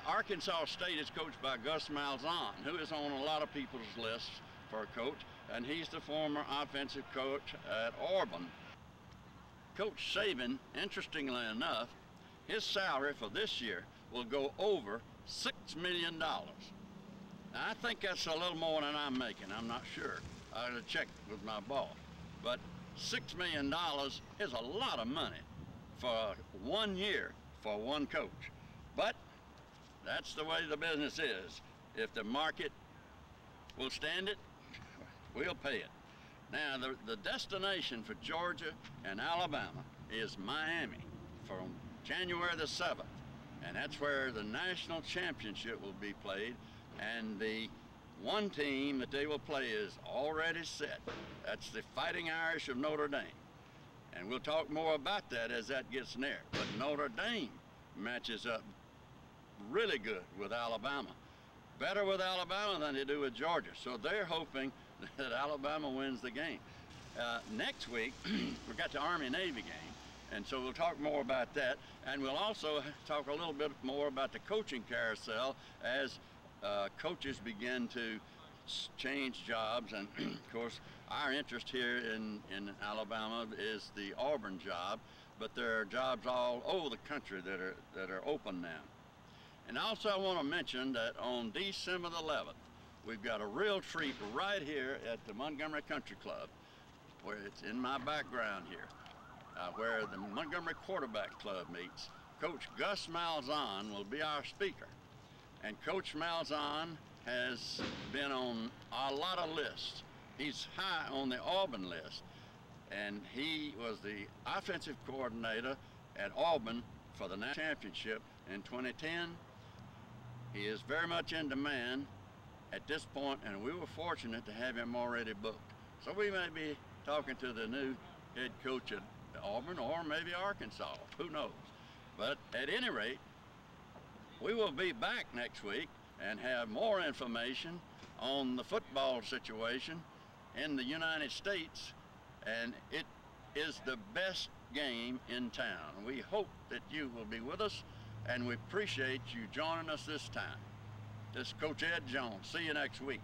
Arkansas State is coached by Gus Malzahn, who is on a lot of people's lists for a coach, and he's the former offensive coach at Auburn. Coach Saban, interestingly enough, his salary for this year will go over $6 million. Now, I think that's a little more than I'm making. I'm not sure. I got to check with my boss. But $6 million is a lot of money for 1 year for one coach. But that's the way the business is. If the market will stand it, we'll pay it. Now, the destination for Georgia and Alabama is Miami from January the 7th. And that's where the national championship will be played. And the one team that they will play is already set. That's the Fighting Irish of Notre Dame. And we'll talk more about that as that gets near. But Notre Dame matches up really good with Alabama. Better with Alabama than they do with Georgia. So they're hoping that Alabama wins the game. Next week, we've got the Army-Navy game. And so we'll talk more about that. And we'll also talk a little bit more about the coaching carousel as coaches begin to change jobs. And of course, our interest here in Alabama is the Auburn job, but there are jobs all over the country that are open now. And also I want to mention that on December the 11th, we've got a real treat right here at the Montgomery Country Club, where it's in my background here, where the Montgomery Quarterback Club meets. Coach Gus Malzahn will be our speaker. And Coach Malzahn has been on a lot of lists. He's high on the Auburn list. And he was the offensive coordinator at Auburn for the national championship in 2010. He is very much in demand at this point, and we were fortunate to have him already booked. So we may be talking to the new head coach at Auburn or maybe Arkansas, who knows. But at any rate, we will be back next week and have more information on the football situation in the United States, and it is the best game in town. We hope that you will be with us, and we appreciate you joining us this time. This is Coach Ed Jones. See you next week.